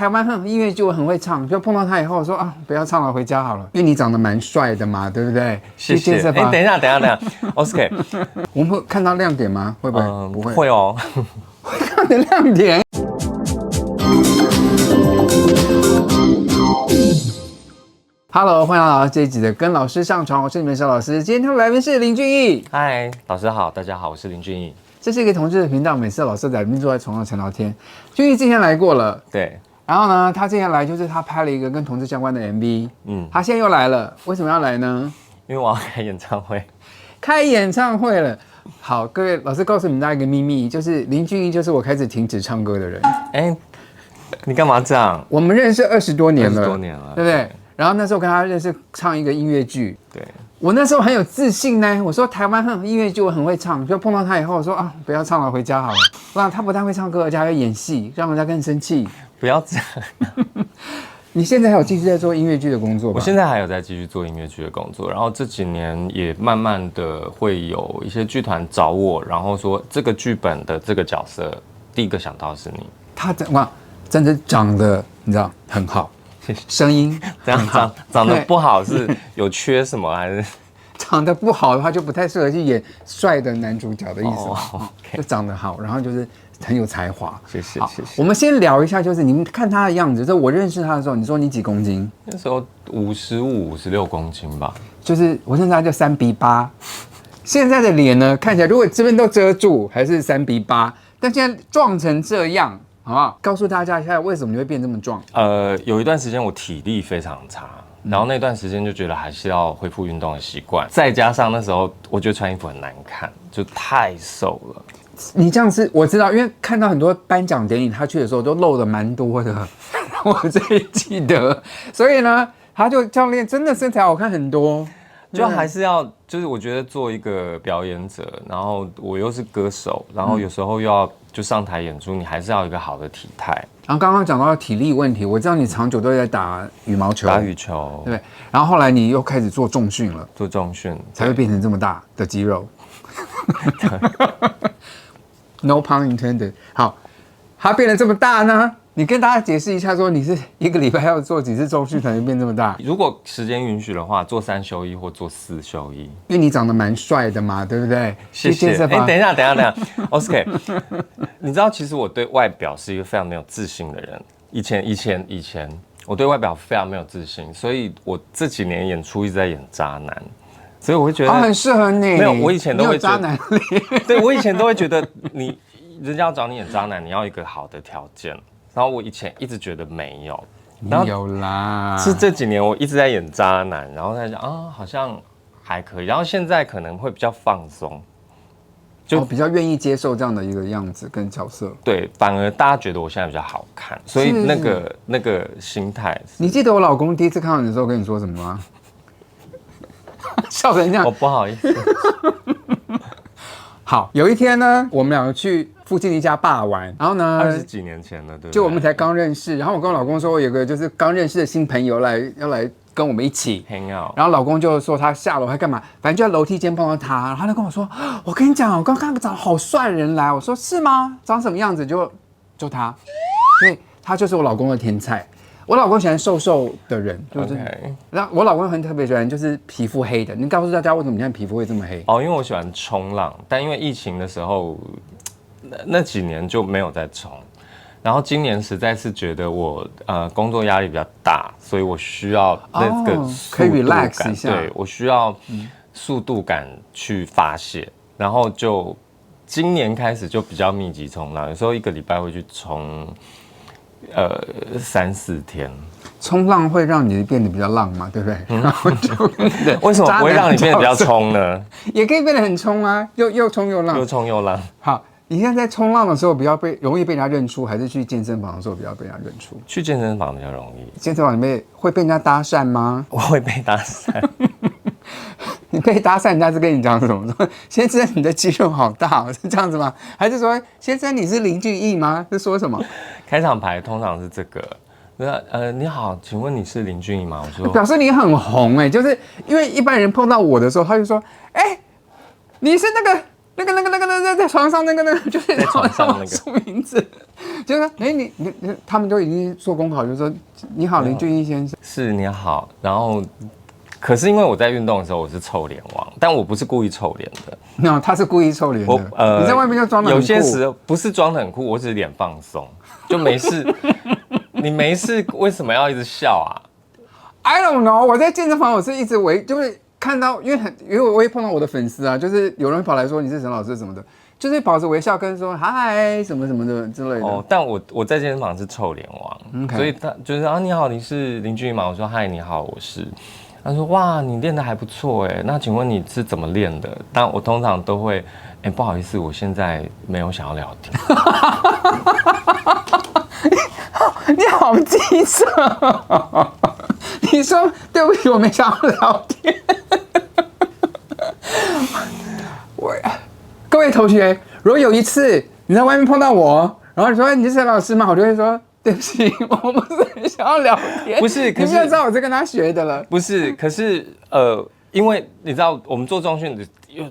台湾音乐剧我很会唱，就碰到他以后我说啊，不要唱了，回家好了，因为你长得蛮帅的嘛，对不对？谢谢。哎，等一下 ，Oscar， 我们会看到亮点吗？会不会？不会。会哦，会看到亮点。Hello， 欢迎来到这一集的《跟老师上床》，我是你们小老师。今天他的来宾是林俊逸。嗨，老师好，大家好，我是林俊逸。这是一个同志的频道，每次老师来宾坐在床上聊天。俊逸之前来过了，对。然后呢，他之前来就是他拍了一个跟同志相关的 MV， 他现在又来了，为什么要来呢？因为我要开演唱会。开演唱会了。好，各位老师告诉你们大家一个秘密，就是林俊逸就是我开始停止唱歌的人。哎，你干嘛这样？我们认识20多年了，对不对？然后那时候跟他认识，唱一个音乐剧。对。我那时候很有自信呢，我说台湾音乐剧我很会唱，就碰到他以后我说啊，不要唱了，回家好了。哇，他不但会唱歌，而且还会演戏，让人家更生气。不要这样。你现在还有继续在做音乐剧的工作吧？我现在还有在继续做音乐剧的工作，然后这几年也慢慢的会有一些剧团找我，然后说这个剧本的这个角色，第一个想到的是你。他哇，真的长得你知道很好。声音这样长得不好是有缺什么还是？长得不好的话就不太适合去演帅的男主角的意思。就长得好，然后就是很有才华。谢谢。我们先聊一下，就是你们看他的样子，就我认识他的时候，你说你几公斤？那时候55、56公斤吧。就是我认识他就3:8。现在的脸呢，看起来如果这边都遮住，还是3:8，但现在壮成这样。好不好？告诉大家一下，为什么你会变这么壮？有一段时间我体力非常差，然后那段时间就觉得还是要恢复运动的习惯，再加上那时候我觉得穿衣服很难看，就太瘦了。你这样是我知道，因为看到很多颁奖典礼，他去的时候都露的蛮多的，我最记得。所以呢，他就教练真的身材好看很多。就还是要，就是我觉得做一个表演者，然后我又是歌手，然后有时候又要就上台演出，你还是要有一个好的体态。然后刚刚讲到体力问题，我知道你长久都在打羽毛球，打羽球，对。然后后来你又开始做重训了，做重训才会变成这么大的肌肉。No pun intended。好，它变得这么大呢？你跟大家解释一下，说你是一个礼拜要做几次重训才能变这么大？如果时间允许的话，做3休1或做4休1。因为你长得蛮帅的嘛，对不对？谢谢。哎，等一下 ，Oscar， 你知道其实我对外表是一个非常没有自信的人。以前我对外表非常没有自信，所以我这几年演出一直在演渣男，所以我会觉得很适合你。没有，我以前都会觉得渣男脸。对，我以前都会觉得人家要找你演渣男，你要一个好的条件。然后我以前一直觉得没有，有啦，是这几年我一直在演渣男，然后在想啊，好像还可以，然后现在可能会比较放松，就比较愿意接受这样的一个样子跟角色。对，反而大家觉得我现在比较好看，所以那个心态。你记得我老公第一次看到你的时候跟你说什么吗？笑成这样，我不好意思。好，有一天呢，我们两个去附近的一家bar玩，然后呢，20几年前了，对不对？就我们才刚认识，然后我跟我老公说，我有个就是刚认识的新朋友要来跟我们一起 hang out，然后老公就说他下楼还干嘛，反正就在楼梯间碰到他，然后他就跟我说，我跟你讲，我刚看到长得好帅的人来，我说是吗？长什么样子？就他，所以他就是我老公的天菜。我老公喜欢瘦瘦的人，就是。那我老公很特别喜欢就是皮肤黑的。你告诉大家为什么你看皮肤会这么黑？哦，因为我喜欢冲浪，但因为疫情的时候，那几年就没有在冲。然后今年实在是觉得我工作压力比较大，所以我需要那个可以 relax 一下。对，我需要速度感去发泄。然后就今年开始就比较密集冲浪，有时候1个礼拜会去冲。3、4天，冲浪会让你变得比较浪嘛，对不对？然后就为什么不会让你变得比较冲呢？也可以变得很冲啊，又冲又浪，又冲又浪。好，你现在在冲浪的时候比较容易被人家认出，还是去健身房的时候比较被人家认出？去健身房比较容易。健身房里面会被人家搭讪吗？我会被搭讪。你被搭讪，人家是跟你讲什么？说先生，你的肌肉好大，是这样子吗？还是说先生你是林俊逸吗？是说什么？开场白通常是这个。你好，请问你是林俊逸吗？我说表示你很红就是因为一般人碰到我的时候，他就说，你是那个那个在床上那个就是在床上那个说名字，就说你他们都已经做功考，就说你好林俊逸先生，是你好，然后可是因为我在运动的时候我是臭脸王，但我不是故意臭脸的，no, 他是故意臭脸的，你在外面就装得很酷，有些时候不是装得很酷，我只是脸放松，就没事，你没事为什么要一直笑啊？I don't know， 我在健身房我是一直就是看到，因为我会碰到我的粉丝啊，就是有人会跑来说你是沈老师什么的，就是保持微笑跟说嗨什么什么的之类的。哦，但我在健身房是臭脸王， Okay. 所以他就是啊你好，你是林俊逸吗？我说嗨你好，我是。他说哇你练得还不错哎，那请问你是怎么练的？但我通常都会不好意思，我现在没有想要聊天。你好机车，你说对不起，我没想要聊天。各位同学，如果有一次你在外面碰到我，然后你说你是沈老师吗？我就会说对不起，我不是很想要聊天。不是，可是你就知道我是跟他学的了。不是，可是因为你知道我们做重训的又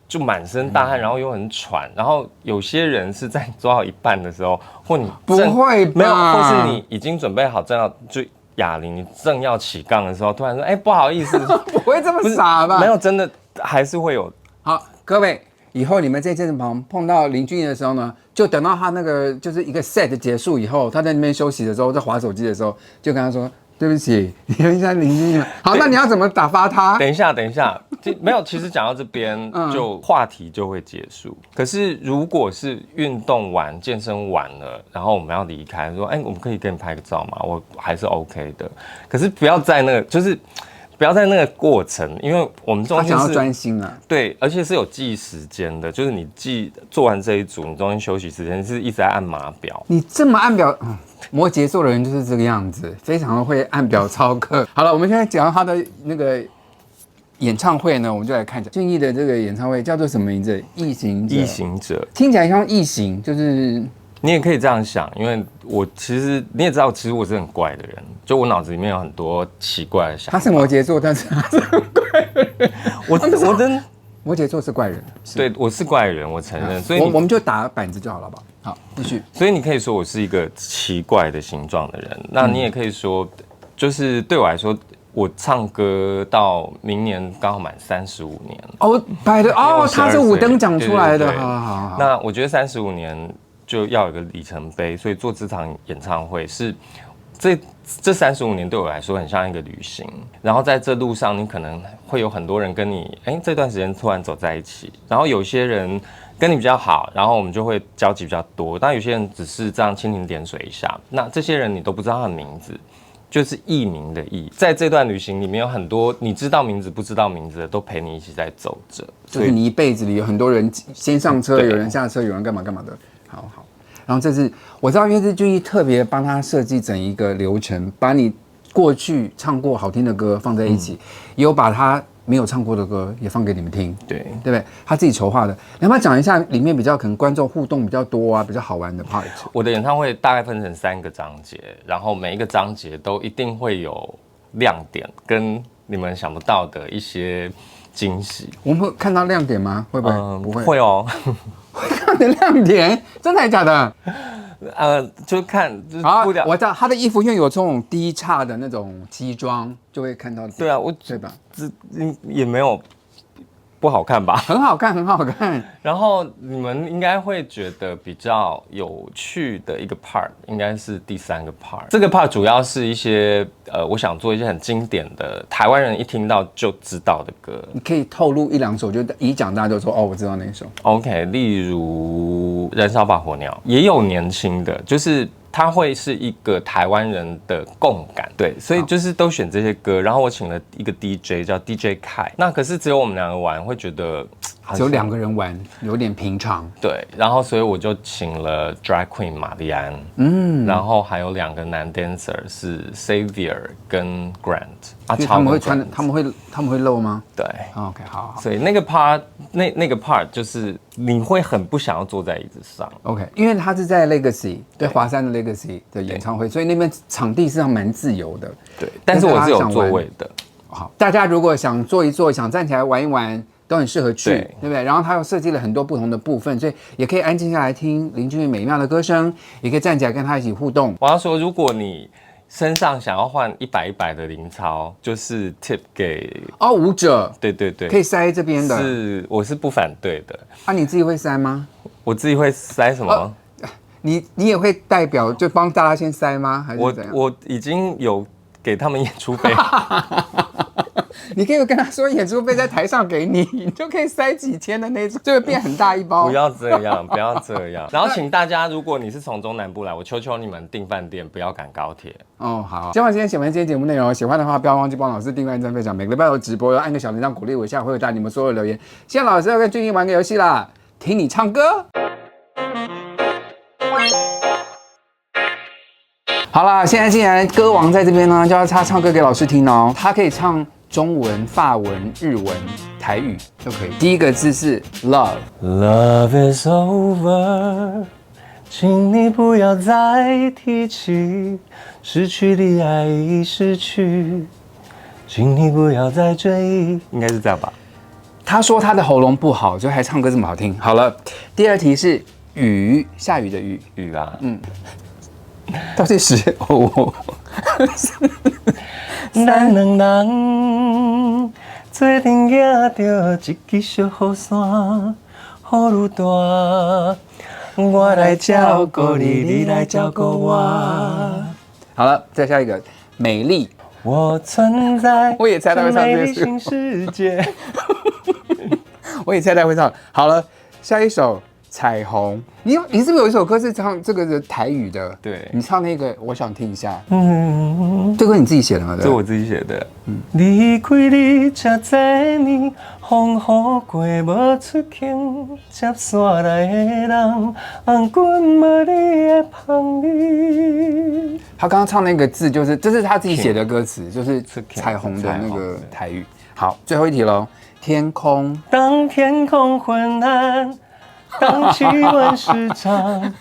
就满身大汗，然后又很喘，然后有些人是在做到一半的时候，或你不会吧没有，或是你已经准备好正要就哑铃，你正要起杠的时候，突然说不好意思，不会这么傻吧？没有，真的还是会有。好，各位。以后你们在健身房碰到林俊逸的时候呢，就等到他那个就是一个 set 结束以后，他在那边休息的时候，在滑手机的时候，就跟他说：“对不起，你问一下林俊逸吗？”好，那你要怎么打发他？等一下，没有，其实讲到这边就话题就会结束。可是如果是运动完、健身完了，然后我们要离开，说：“我们可以跟你拍个照吗？”我还是 OK 的。可是不要在那个就是。不要在那个过程，因为我们中间是他想要专心啊，对，而且是有记时间的，就是你做完这一组，你中间休息时间是一直在按码表。你这么按表，摩羯座的人就是这个样子，非常的会按表操课。好了，我们现在讲到他的那个演唱会呢，我们就来看一下俊逸的这个演唱会叫做什么名字？异行者。异行者听起来像异形，就是。你也可以这样想，因为我其实你也知道，其实我是很怪的人，就我脑子里面有很多奇怪的想法。他是摩羯座，但是他是很怪的人。我真摩羯座是怪人，对，我是怪人，我承认。所以我们就打板子就好了吧？好，继续。所以你可以说我是一个奇怪的形状的人，那你也可以说，就是对我来说，我唱歌到明年刚好满35年。哦，摆的哦，他是五灯奖出来的，对好。那我觉得35年。就要有个里程碑，所以做这场演唱会是这35年对我来说很像一个旅行。然后在这路上，你可能会有很多人跟你，这段时间突然走在一起。然后有些人跟你比较好，然后我们就会交集比较多。但有些人只是这样蜻蜓点水一下，那这些人你都不知道他的名字，就是艺名的艺。在这段旅行里面有很多你知道名字不知道名字的都陪你一起在走着。就是你一辈子里有很多人先上车，有人下车，有人干嘛干嘛的。好，然后这是我知道，因为是俊逸特别帮他设计整一个流程，把你过去唱过好听的歌放在一起，也有把他没有唱过的歌也放给你们听，对不对？他自己筹划的，你要不要讲一下里面比较可能观众互动比较多啊，比较好玩的 part？ 我的演唱会大概分成3个章节，然后每一个章节都一定会有亮点，跟你们想不到的一些惊喜。我们会看到亮点吗？会不会？不会。会哦。会看的亮点，真的还假的？就看就是好，我知道他的衣服因为有这种低叉的那种西装，就会看到。对啊，对吧？也没有不好看吧？很好看，很好看。然后你们应该会觉得比较有趣的一个 part， 应该是第3个 part。这个 part 主要是一些我想做一些很经典的台湾人一听到就知道的歌。你可以透露1-2首，就一讲大家就说哦，我知道那一首。OK， 例如《燃烧吧火鸟》，也有年轻的，就是它会是一个台湾人的共感，对，所以就是都选这些歌。然后我请了一个 DJ 叫 DJ 凯，那可是只有我们2个玩，会觉得只有2个人玩，有点平常。对，然后所以我就请了 Drag Queen 玛丽安，然后还有2个男 dancer 是 Xavier 跟 Grant。他们会穿，他们会露吗？对。OK， 好。所以那个 part 那个 part 就是你会很不想要坐在椅子上。OK， 因为他是在 Legacy 对华山的 Legacy 的演唱会，所以那边场地是蛮自由的。对，但是我是有座位的。好，大家如果想坐一坐，想站起来玩一玩，都很适合去，对对不对？然后他又设计了很多不同的部分，所以也可以安静下来听林俊逸美妙的歌声，也可以站起来跟他一起互动。我要说，如果你身上想要换100的零钞，就是 tip 给舞者，对对对，可以塞这边的，我是不反对的。你自己会塞吗？我自己会塞什么？你也会代表就帮大家先塞吗？还是怎样？我已经有给他们演出费。你可以跟他说演出费在台上给你，你就可以塞几千的那种，就会变很大一包。不要这样，不要这样。然后请大家，如果你是从中南部来，我求求你们订饭店，不要赶高铁。好。希望今天喜欢今天节目内容，喜欢的话不要忘记帮老师订阅、按赞、分享。每个礼拜有直播，要按个小铃铛鼓励我一下，会回答你们所有留言。现在老师要跟俊逸玩个游戏啦，听你唱歌。好啦，现在既然歌王在这边呢，就要他唱歌给老师听哦。他可以唱中文、法文、日文、台语都可以。第一个字是 love。Love is over， 请你不要再提起，失去的爱已失去，请你不要再追忆。应该是这样吧？他说他的喉咙不好，就还唱歌这么好听。好了，第二题是雨，下雨的雨。雨啊，到底是咱两人做阵行着一支小雨伞，雨愈大，我来照顾你，你来照顾我。好了，再下一个，美丽。我存在，我也猜他会唱这首。新世界。我也猜他会唱。好了，下一首。彩虹，你是不是有一首歌是唱这个的台语的？对，你唱那个，我想听一下。这歌你自己写的吗？这我自己写的。离开你这多年，风雨过无出境，接线来的人，红棍无你的香味。他刚刚唱那个字，这是他自己写的歌词，就是彩虹的那个台语。好，最后一题喽，天空。当天空昏暗。当气温失常，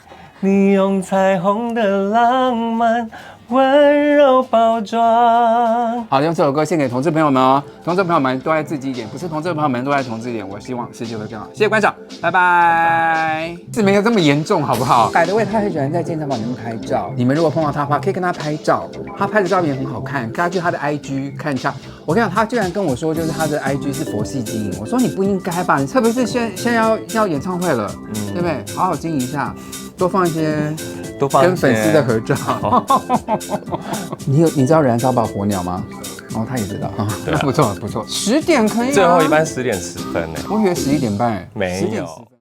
你用彩虹的浪漫温柔包装。好，用这首歌献给同志朋友们哦，同志朋友们都爱自己一点，不是同志朋友们都爱同志一点。我希望世界会更好。谢谢观赏，拜拜。是没有这么严重，好不好？百的位他很喜欢在健身房里面拍照，你们如果碰到他的话，可以跟他拍照，他拍的照片很好看，跟他去他的 IG 看一下。我跟你讲，他居然跟我说，就是他的 IG 是佛系经营。我说你不应该吧，你特别是现在要演唱会了，对不对？好好经营一下，多放一些跟粉丝的合照。你知道燃烧吧火鸟吗？他也知道，不错不错。10点可以。最后一班10点10分呢，我以为11点半，没有。